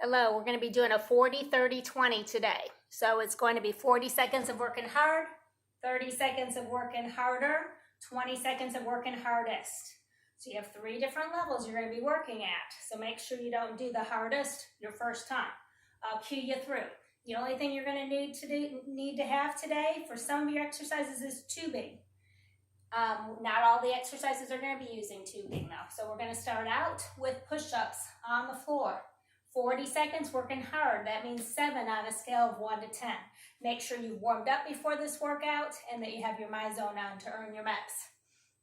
Hello, we're going to be doing a 40, 30, 20 today. So it's going to be 40 seconds of working hard, 30 seconds of working harder, 20 seconds of working hardest. So you have 3 different levels you're going to be working at. So make sure you don't do the hardest your first time. I'll cue you through. The only thing you're going to need to have today for some of your exercises is tubing. Not all the exercises are going to be using tubing though. So we're going to start out with push-ups on the floor. 40 seconds working hard. That means 7 on a scale of 1 to 10. Make sure you've warmed up before this workout and that you have your My Zone on to earn your reps.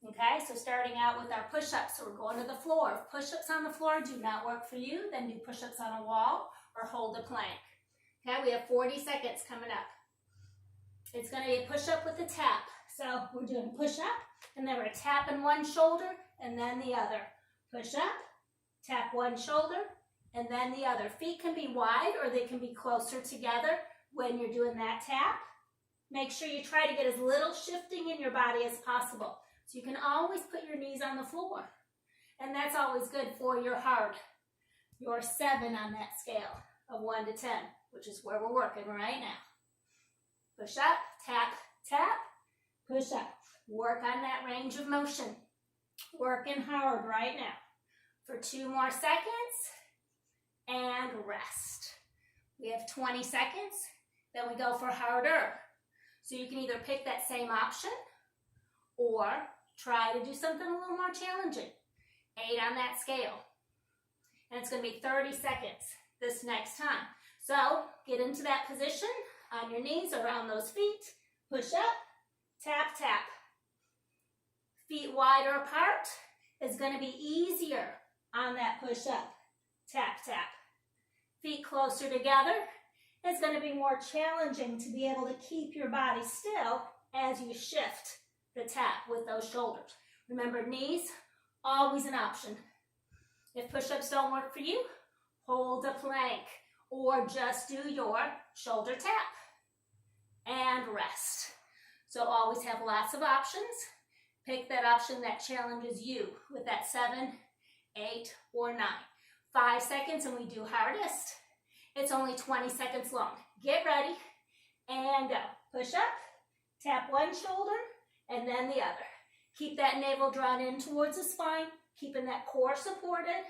Okay, so starting out with our push-ups. So we're going to the floor. If push-ups on the floor do not work for you, then do push-ups on a wall or hold a plank. Okay, we have 40 seconds coming up. It's going to be a push-up with a tap. So we're doing push-up, and then we're tapping one shoulder and then the other. Push-up, tap one shoulder, and then the other. Feet can be wide or they can be closer together when you're doing that tap. Make sure you try to get as little shifting in your body as possible. So you can always put your knees on the floor. And that's always good for your heart. Your 7 on that scale of 1 to 10, which is where we're working right now. Push up, tap, tap, push up. Work on that range of motion. Working hard right now. For 2 more seconds. And rest. We have 20 seconds, then we go for harder. So you can either pick that same option or try to do something a little more challenging. 8 on that scale. And it's going to be 30 seconds this next time. So get into that position on your knees around those feet. Push up, tap, tap. Feet wider apart is going to be easier on that push up. Tap, tap. Feet closer together. It's going to be more challenging to be able to keep your body still as you shift the tap with those shoulders. Remember, knees, always an option. If push-ups don't work for you, hold a plank or just do your shoulder tap and rest. So always have lots of options. Pick that option that challenges you with that 7, 8, or 9. 5 seconds and we do hardest. It's only 20 seconds long. Get ready and go. Push up, tap one shoulder and then the other. Keep that navel drawn in towards the spine, keeping that core supported,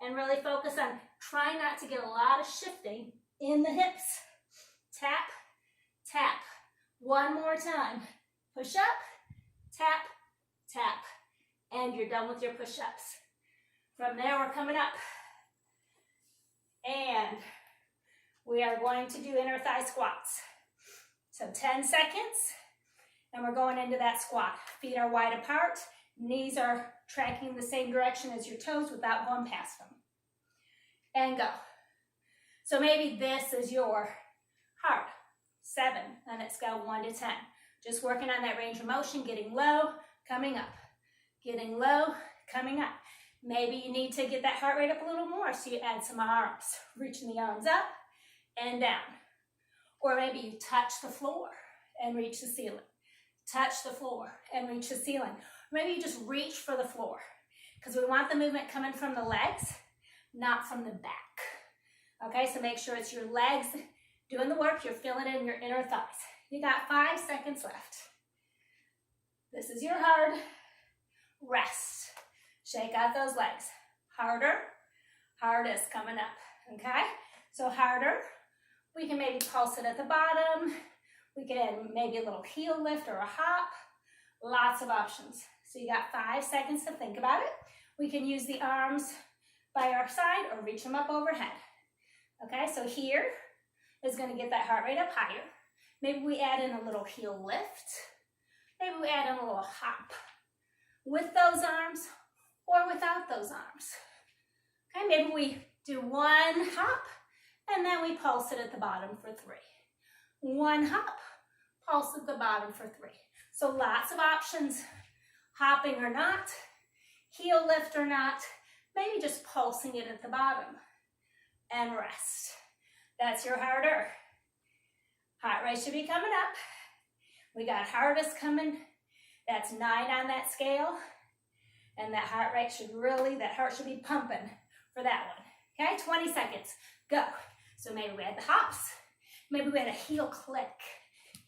and really focus on trying not to get a lot of shifting in the hips. Tap, tap. One more time. Push up, tap, tap. And you're done with your push-ups. From there, we're coming up. And we are going to do inner thigh squats. So 10 seconds, and we're going into that squat. Feet are wide apart, knees are tracking the same direction as your toes without going past them. And go. So maybe this is your hard. 7 on that scale 1 to 10. Just working on that range of motion, getting low, coming up. Getting low, coming up. Maybe you need to get that heart rate up a little more, so you add some arms, reaching the arms up and down. Or maybe you touch the floor and reach the ceiling. Touch the floor and reach the ceiling. Or maybe you just reach for the floor, because we want the movement coming from the legs, not from the back. Okay, so make sure it's your legs doing the work. You're feeling it in your inner thighs. You got 5 seconds left. This is your hard. Rest. Shake out those legs. Harder, hardest coming up, okay? So harder, we can maybe pulse it at the bottom. We can add maybe a little heel lift or a hop. Lots of options. So you got 5 seconds to think about it. We can use the arms by our side or reach them up overhead. Okay, so here is going to get that heart rate up higher. Maybe we add in a little heel lift. Maybe we add in a little hop. With those arms, or without those arms. Okay, maybe we do 1 hop, and then we pulse it at the bottom for 3. 1 hop, pulse at the bottom for 3. So lots of options, hopping or not, heel lift or not, maybe just pulsing it at the bottom, and rest. That's your harder. Heart rate should be coming up. We got hardest coming. That's 9 on that scale. And that heart rate should be pumping for that one. Okay, 20 seconds. Go. So maybe we had the hops. Maybe we had a heel click.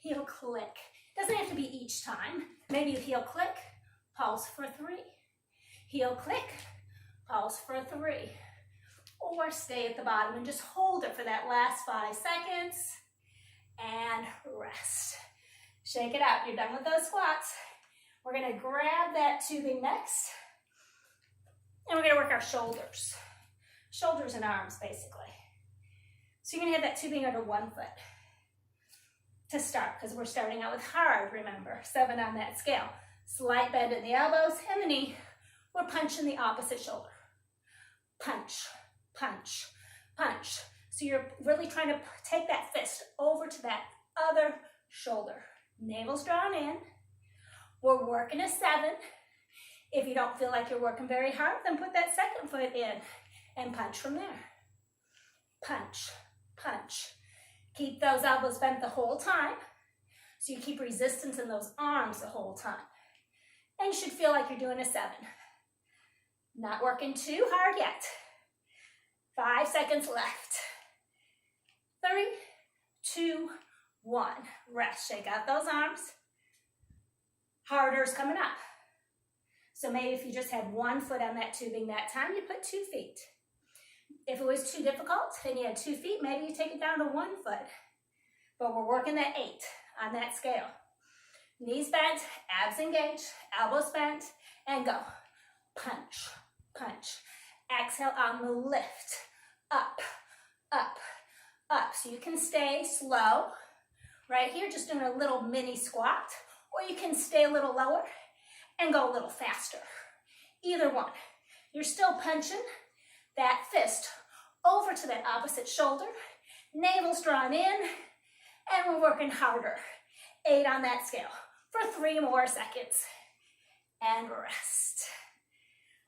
Heel click. Doesn't have to be each time. Maybe you heel click, pulse for 3. Heel click, pulse for 3. Or stay at the bottom and just hold it for that last 5 seconds. And rest. Shake it out. You're done with those squats. We're going to grab that tubing next. And we're going to work our shoulders. Shoulders and arms, basically. So you're going to have that tubing under one foot to start, because we're starting out with hard, remember. 7 on that scale. Slight bend in the elbows and the knee. We're punching the opposite shoulder. Punch, punch, punch. So you're really trying to take that fist over to that other shoulder. Navel's drawn in. We're working a 7. If you don't feel like you're working very hard, then put that second foot in and punch from there. Punch, punch. Keep those elbows bent the whole time, so you keep resistance in those arms the whole time. And you should feel like you're doing a 7. Not working too hard yet. 5 seconds left. 3, 2, 1. Rest. Shake out those arms. Harder's coming up. So maybe if you just had one foot on that tubing that time, you put 2 feet. If it was too difficult and you had 2 feet, maybe you take it down to 1 foot. But we're working that 8 on that scale. Knees bent, abs engaged, elbows bent, and go. Punch, punch. Exhale on the lift. Up, up, up. So you can stay slow right here, just doing a little mini squat, or you can stay a little lower and go a little faster. Either one. You're still punching that fist over to that opposite shoulder. Navel's drawn in, and we're working harder. 8 on that scale for 3 more seconds. And rest.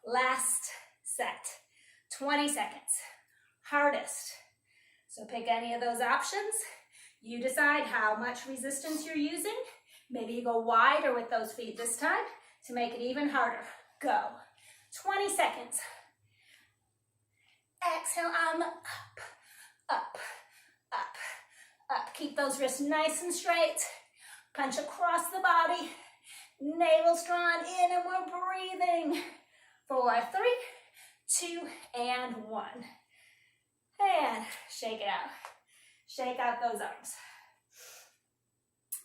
Last set. 20 seconds. Hardest. So pick any of those options. You decide how much resistance you're using. Maybe you go wider with those feet this time to make it even harder. Go. 20 seconds. Exhale on the up, up, up, up. Keep those wrists nice and straight. Punch across the body. Navel's drawn in, and we're breathing. 4, 3, 2, and 1. And shake it out. Shake out those arms.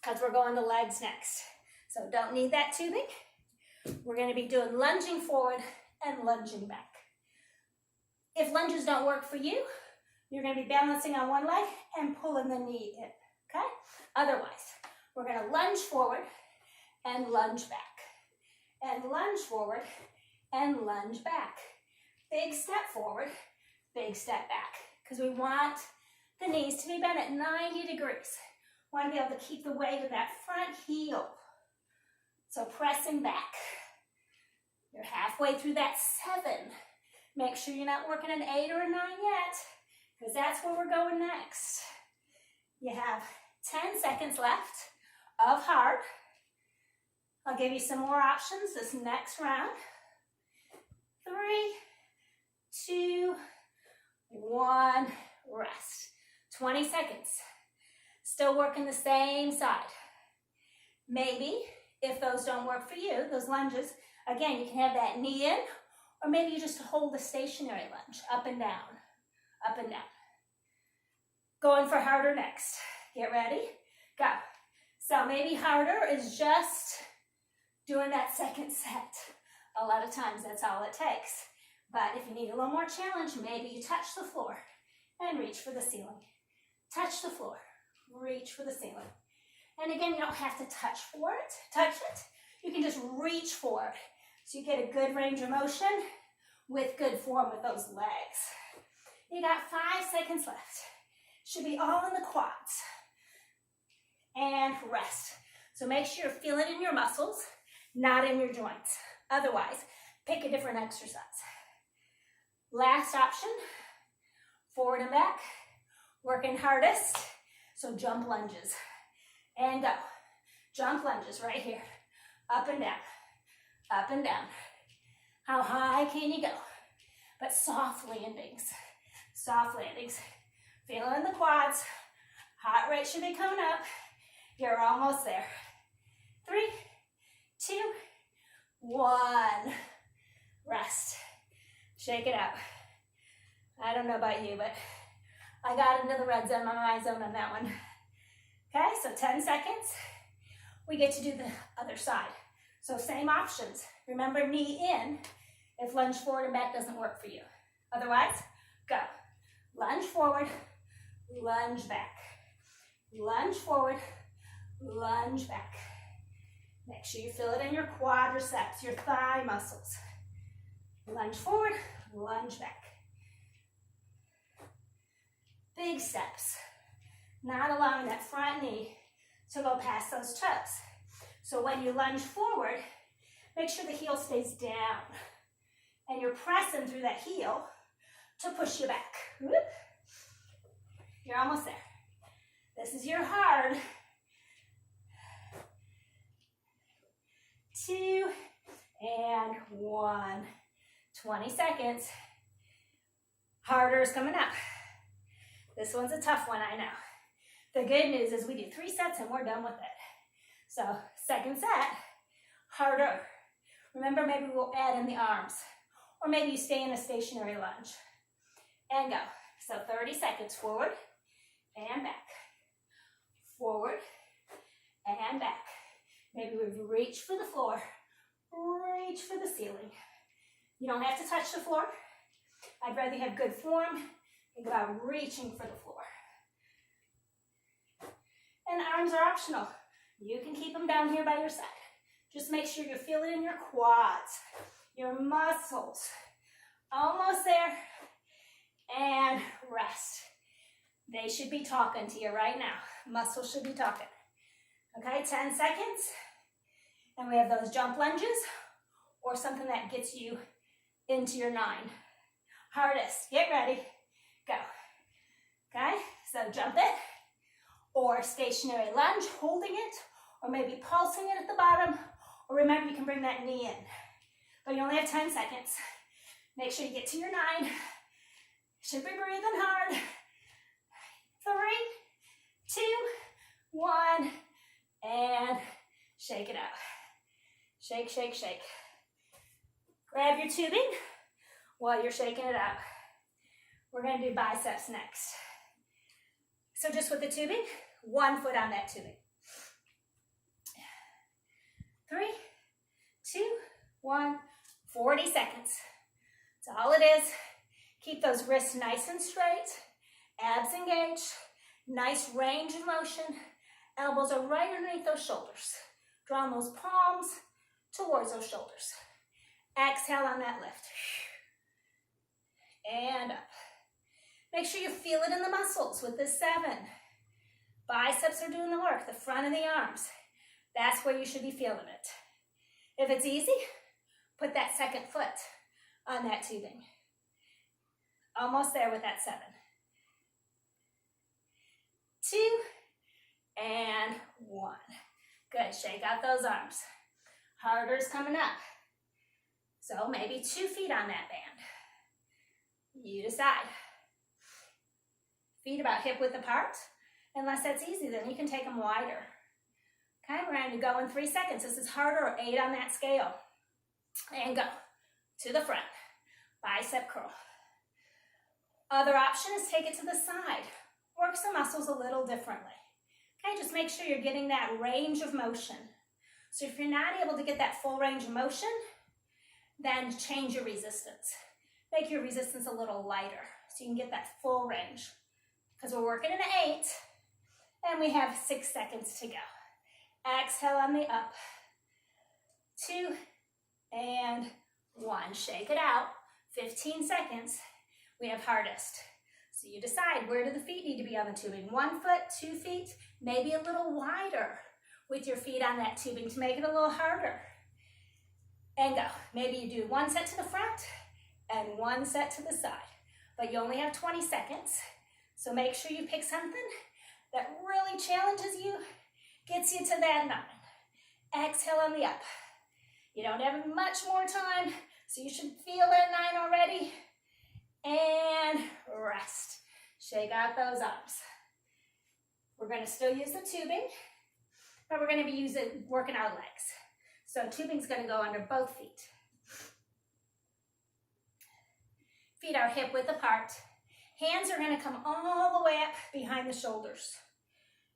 Because we're going to legs next. So don't need that tubing. We're going to be doing lunging forward and lunging back. If lunges don't work for you, you're going to be balancing on one leg and pulling the knee in, okay? Otherwise, we're going to lunge forward and lunge back. And lunge forward and lunge back. Big step forward, big step back. Because we want the knees to be bent at 90 degrees. We want to be able to keep the weight of that front heel. So pressing back. You're halfway through that 7. Make sure you're not working an 8 or a 9 yet, because that's where we're going next. You have 10 seconds left of hard. I'll give you some more options this next round. 3, 2, 1, rest. 20 seconds. Still working the same side. Maybe, if those don't work for you, those lunges, again, you can have that knee in, or maybe you just hold a stationary lunge, up and down, up and down. Going for harder next. Get ready, go. So maybe harder is just doing that second set. A lot of times that's all it takes. But if you need a little more challenge, maybe you touch the floor and reach for the ceiling. Touch the floor, reach for the ceiling. And again, you don't have to touch it. You can just reach for it. So you get a good range of motion with good form with those legs. You got 5 seconds left. Should be all in the quads. And rest. So make sure you're feeling in your muscles, not in your joints. Otherwise, pick a different exercise. Last option, forward and back, working hardest. So jump lunges. And go. Jump lunges right here. Up and down. Up and down. How high can you go? But soft landings. Soft landings. Feeling the quads. Heart rate should be coming up. You're almost there. 3, 2, 1. Rest. Shake it out. I don't know about you, but I got into the red zone, my zone on that one. Okay, so 10 seconds. We get to do the other side. So same options. Remember, knee in if lunge forward and back doesn't work for you. Otherwise, go. Lunge forward, lunge back. Lunge forward, lunge back. Make sure you feel it in your quadriceps, your thigh muscles. Lunge forward, lunge back. Big steps. Not allowing that front knee to go past those toes. So when you lunge forward, make sure the heel stays down. And you're pressing through that heel to push you back. Whoop. You're almost there. This is your hard. 2 and 1. 20 seconds. Harder is coming up. This one's a tough one, I know. The good news is we do 3 sets and we're done with it. So, second set, harder. Remember, maybe we'll add in the arms. Or maybe you stay in a stationary lunge. And go. So 30 seconds, forward and back. Forward and back. Maybe we reach for the floor. Reach for the ceiling. You don't have to touch the floor. I'd rather you have good form. Think about reaching for the floor. And arms are optional. You can keep them down here by your side. Just make sure you feel it in your quads, your muscles. Almost there. And rest. They should be talking to you right now. Muscles should be talking. Okay, 10 seconds. And we have those jump lunges or something that gets you into your 9. Hardest. Get ready. Go. Okay, so jump it. Or stationary lunge, holding it. Or maybe pulsing it at the bottom. Or remember, you can bring that knee in. But you only have 10 seconds. Make sure you get to your 9. Should be breathing hard. 3, 2, 1. And shake it out. Shake, shake, shake. Grab your tubing while you're shaking it out. We're going to do biceps next. So just with the tubing, 1 foot on that tubing. 3, 2, 1, 40 seconds. That's all it is. Keep those wrists nice and straight. Abs engaged. Nice range of motion. Elbows are right underneath those shoulders. Drawing those palms towards those shoulders. Exhale on that lift. And up. Make sure you feel it in the muscles with this 7. Biceps are doing the work, the front of the arms. That's where you should be feeling it. If it's easy, put that second foot on that tubing. Almost there with that 7. 2 and 1. Good, shake out those arms. Harder is coming up. So maybe 2 feet on that band. You decide. Feet about hip width apart. Unless that's easy, then you can take them wider. Okay, we're going to go in 3 seconds. This is harder, 8 on that scale. And go to the front. Bicep curl. Other option is take it to the side. Work some muscles a little differently. Okay, just make sure you're getting that range of motion. So if you're not able to get that full range of motion, then change your resistance. Make your resistance a little lighter so you can get that full range. Because we're working in 8, and we have 6 seconds to go. Exhale on the up. 2 and 1. Shake it out. 15 seconds. We have hardest. So you decide, where do the feet need to be on the tubing? 1 foot, 2 feet, maybe a little wider with your feet on that tubing to make it a little harder. And go. Maybe you do 1 set to the front and 1 set to the side. But you only have 20 seconds. So make sure you pick something that really challenges you, gets you to that 9. Exhale on the up. You don't have much more time, so you should feel that 9 already. and rest. Shake out those arms. We're going to still use the tubing, but we're going to be working our legs. So tubing's going to go under both feet. Feet are hip width apart. Hands are going to come all the way up behind the shoulders.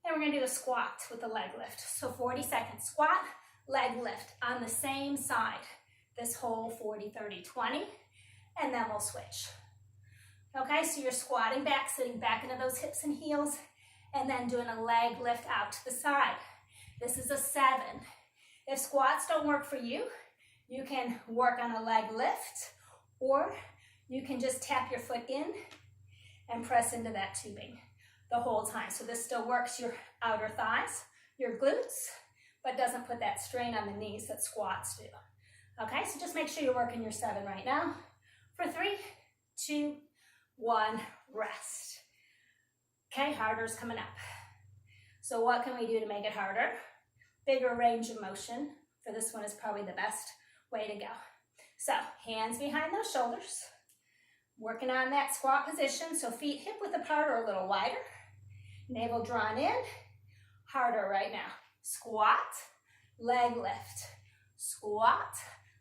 And we're going to do a squat with the leg lift. So 40 seconds. Squat, leg lift on the same side. This whole 40, 30, 20. And then we'll switch. Okay, so you're squatting back, sitting back into those hips and heels, and then doing a leg lift out to the side. This is a 7. If squats don't work for you, you can work on a leg lift, or you can just tap your foot in and press into that tubing the whole time. So this still works your outer thighs, your glutes, but doesn't put that strain on the knees that squats do. Okay, so just make sure you're working your 7 right now. For 3, 2, 1, rest. Okay, harder's coming up. So what can we do to make it harder? Bigger range of motion. For this one is probably the best way to go. So hands behind those shoulders. Working on that squat position. So feet hip width apart or a little wider. Navel drawn in. Harder right now. Squat, leg lift. Squat,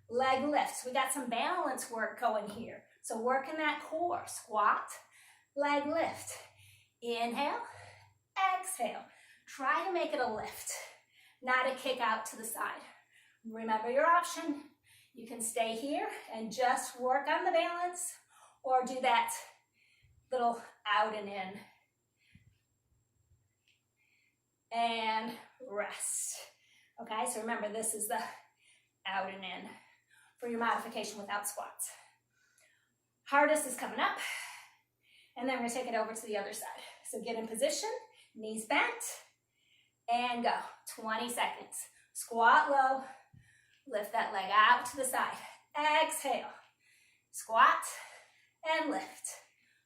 leg lift. So we got some balance work going here. So working that core. Squat, leg lift. Inhale, exhale. Try to make it a lift, not a kick out to the side. Remember your option. You can stay here and just work on the balance, or do that little out and in. And rest. Okay, so remember this is the out and in for your modification without squats. Hardest is coming up, and then we're going to take it over to the other side. So get in position, knees bent, and go. 20 seconds. Squat low, lift that leg out to the side. Exhale, squat and lift.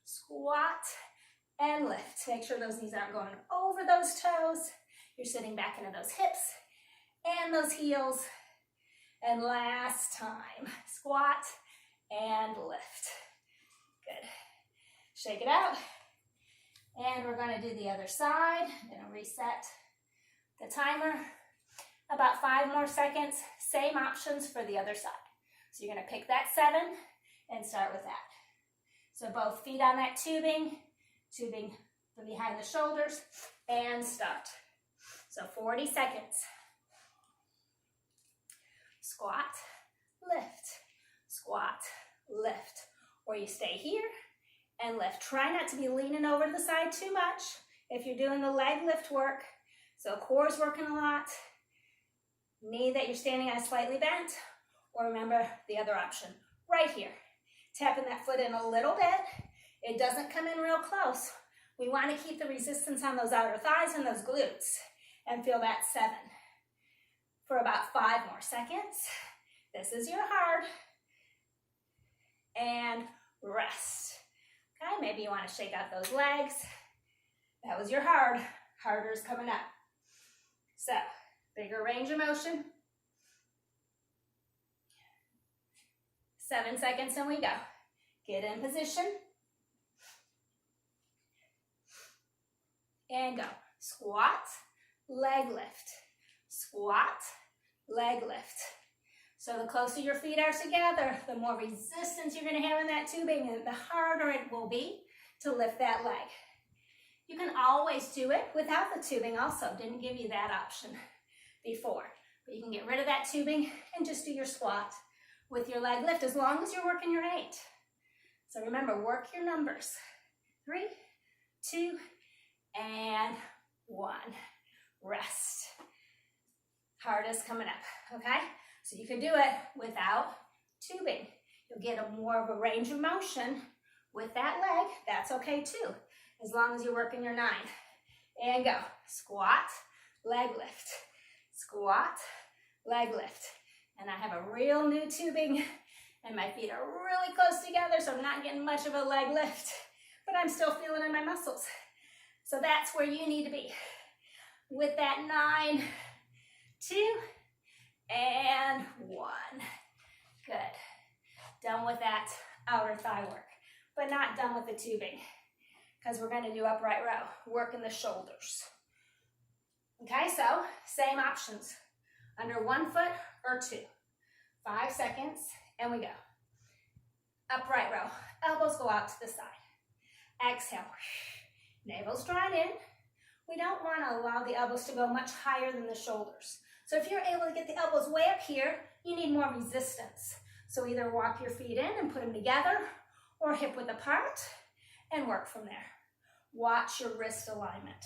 Squat and lift. Make sure those knees aren't going over those toes. You're sitting back into those hips and those heels. And last time, squat and lift. Good. Shake it out. And we're going to do the other side. I'm going to reset the timer. About 5 more seconds. Same options for the other side. So you're going to pick that 7 and start with that. So both feet on that tubing from behind the shoulders, and start. So 40 seconds. Squat, lift, squat, lift. Or you stay here and lift. Try not to be leaning over to the side too much if you're doing the leg lift work. So core's working a lot. Knee that you're standing on slightly bent. Or remember the other option, right here. Tapping that foot in a little bit. It doesn't come in real close. We want to keep the resistance on those outer thighs and those glutes. And feel that 7. For about 5 more seconds. This is your hard. And rest. Okay, maybe you want to shake out those legs. That was your hard. Harder's coming up. So, bigger range of motion. 7 seconds and we go. Get in position. And go. Squat, leg lift. Squat, leg lift. So the closer your feet are together, the more resistance you're going to have in that tubing, and the harder it will be to lift that leg. You can always do it without the tubing also. Didn't give you that option before. But you can get rid of that tubing and just do your squat with your leg lift as long as you're working your 8. So remember, work your numbers. 3, 2, and 1. Rest. Hardest coming up, okay? So you can do it without tubing. You'll get more of a range of motion with that leg. That's okay too, as long as you're working your 9. And go. Squat, leg lift. Squat, leg lift. And I have a real new tubing, and my feet are really close together, so I'm not getting much of a leg lift, but I'm still feeling it in my muscles. So that's where you need to be. With that 9, 2, and 1. Good. Done with that outer thigh work. but not done with the tubing because we're going to do upright row, working the shoulders. Okay, so same options, under 1 foot or 2. 5 seconds, and we go. Upright row, elbows go out to the side. Exhale, navel's drawn in. We don't want to allow the elbows to go much higher than the shoulders. So if you're able to get the elbows way up here, you need more resistance. So either walk your feet in and put them together, or hip width apart and work from there. Watch your wrist alignment.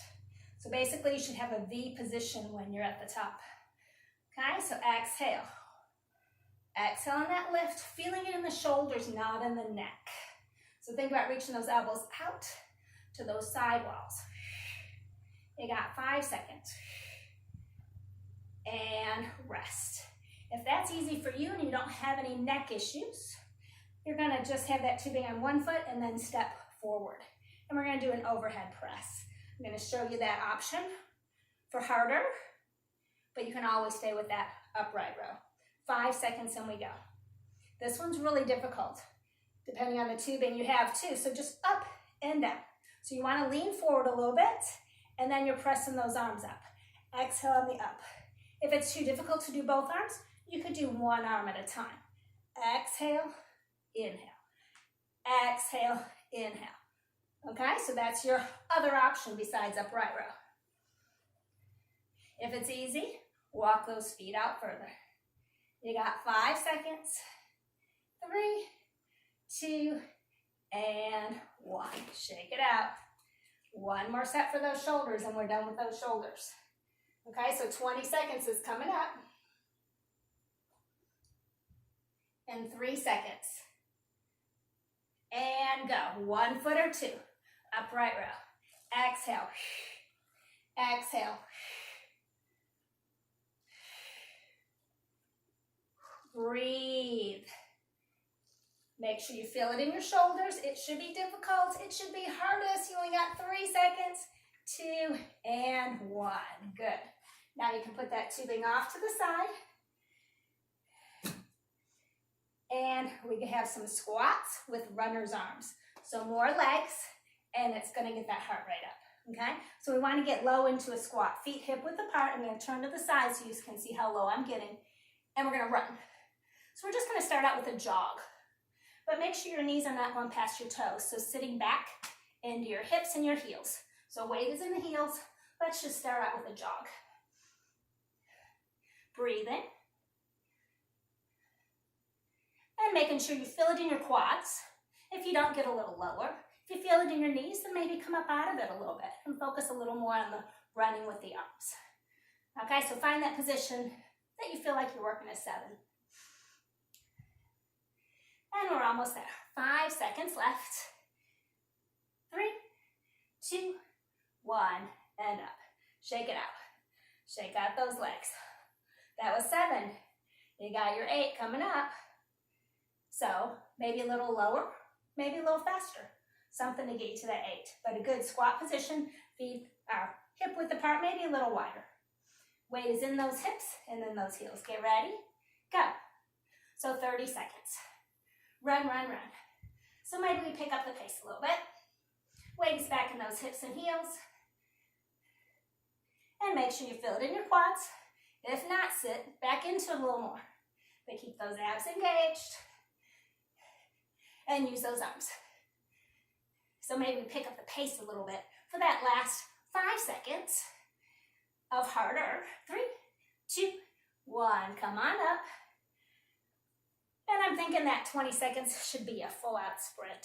So basically you should have a V position when you're at the top. Okay, so exhale. Exhale on that lift, feeling it in the shoulders, not in the neck. So think about reaching those elbows out to those side walls. You got 5 seconds. And rest. If that's easy for you and you don't have any neck issues, you're gonna just have that tubing on 1 foot and then step forward. And we're gonna do an overhead press. I'm gonna show you that option for harder, but you can always stay with that upright row. 5 seconds and we go. This one's really difficult, depending on the tubing you have too. So just up and down. So you wanna lean forward a little bit, and then you're pressing those arms up. Exhale on the up. If it's too difficult to do both arms, you could do one arm at a time. Exhale, inhale. Exhale, inhale. Okay, so that's your other option besides upright row. If it's easy, walk those feet out further. You got 5 seconds. 3, 2, and 1. Shake it out. One more set for those shoulders and we're done with those shoulders. Okay, so 20 seconds is coming up. And 3 seconds. And go. 1 foot or 2. Upright row. Exhale. Exhale. Breathe. Make sure you feel it in your shoulders. It should be difficult. It should be hardest. You only got 3 seconds. 2 and 1. Good. Now you can put that tubing off to the side. And we can have some squats with runner's arms. So more legs, and it's going to get that heart rate up. Okay? So we want to get low into a squat. Feet hip width apart. I'm going to turn to the side so you can see how low I'm getting. And we're going to run. So we're just going to start out with a jog. But make sure your knees are not going past your toes. So sitting back into your hips and your heels. So weight is in the heels. Let's just start out with a jog. Breathe in. And making sure you feel it in your quads. If you don't, get a little lower. If you feel it in your knees, then maybe come up out of it a little bit and focus a little more on the running with the arms. Okay, so find that position that you feel like you're working a 7. And we're almost there. 5 seconds left. 3, 2, 1, and up. Shake it out. Shake out those legs. That was 7. You got your 8 coming up. So maybe a little lower, maybe a little faster. Something to get you to that 8. But a good squat position. Feet are hip width apart, maybe a little wider. Weight is in those hips and in those heels. Get ready. Go. So 30 seconds. Run, run, run. So maybe we pick up the pace a little bit. Weight is back in those hips and heels. And make sure you feel it in your quads. If not, sit back into it a little more. But keep those abs engaged. And use those arms. So maybe we pick up the pace a little bit for that last 5 seconds of harder. 3, 2, 1. Come on up. And I'm thinking that 20 seconds should be a full out sprint.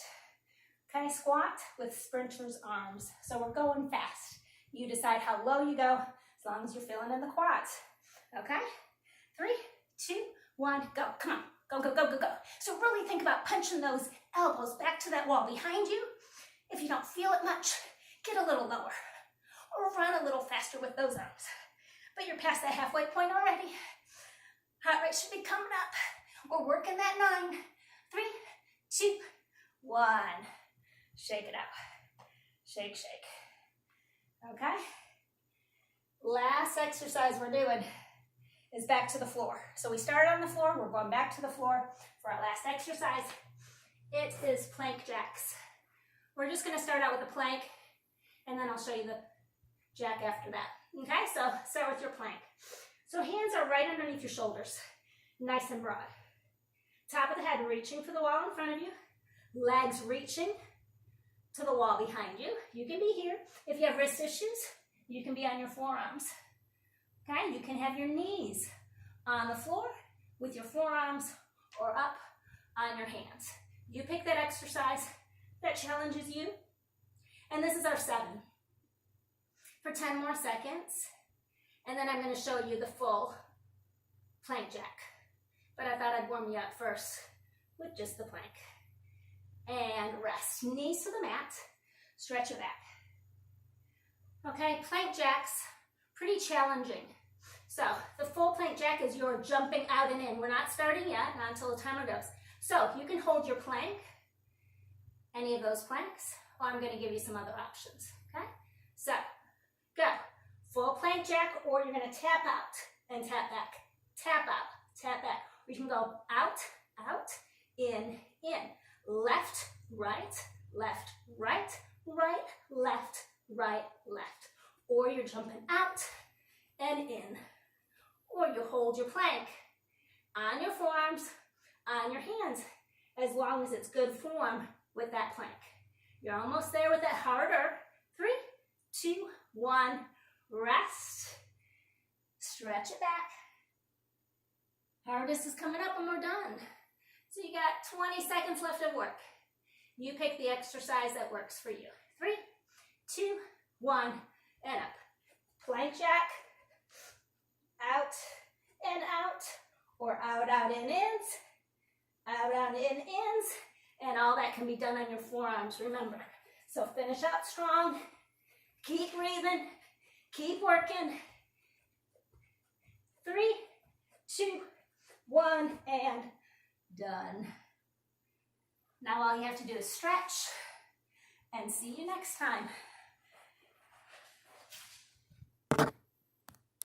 Okay, squat with sprinter's arms. So we're going fast. You decide how low you go, as long as you're feeling in the quads. Okay, 3, 2, 1, go. Come on, go, go, go, go, go. So really think about punching those elbows back to that wall behind you. If you don't feel it much, get a little lower. Or run a little faster with those arms. But you're past that halfway point already. Heart rate should be coming up. We're working that 9. 3, 2, 1. Shake it out. Shake, shake. Okay? Last exercise we're doing is back to the floor. So we started on the floor. We're going back to the floor for our last exercise. It is plank jacks. We're just going to start out with the plank, and then I'll show you the jack after that. Okay, so start with your plank. So hands are right underneath your shoulders, nice and broad. Top of the head reaching for the wall in front of you, legs reaching to the wall behind you. You can be here. If you have wrist issues, you can be on your forearms. Okay, you can have your knees on the floor with your forearms or up on your hands. You pick that exercise that challenges you. And this is our 7 for 10 more seconds. And then I'm going to show you the full plank jack. But I thought I'd warm you up first with just the plank. And rest. Knees to the mat. Stretch your back. Okay, plank jacks, pretty challenging. So the full plank jack is you're jumping out and in. We're not starting yet, not until the timer goes. So you can hold your plank, any of those planks, or I'm going to give you some other options. Okay, so go. Full plank jack, or you're going to tap out and tap back. Tap out, tap back. Or you can go out, out, in. Left, right, right, right, left. Or you're jumping out and in. Or you hold your plank on your forearms, on your hands, as long as it's good form with that plank. You're almost there with that harder. 3, 2, 1, rest. Stretch it back. Hardest is coming up when we're done. So you got 20 seconds left of work. You pick the exercise that works for you. 3, 2, 1, and up. Plank jack, out and out, or out, in, ins, out, in, ins, and all that can be done on your forearms, remember. So finish out strong, keep breathing, keep working. 3, 2, 1, and done. Now all you have to do is stretch, and see you next time.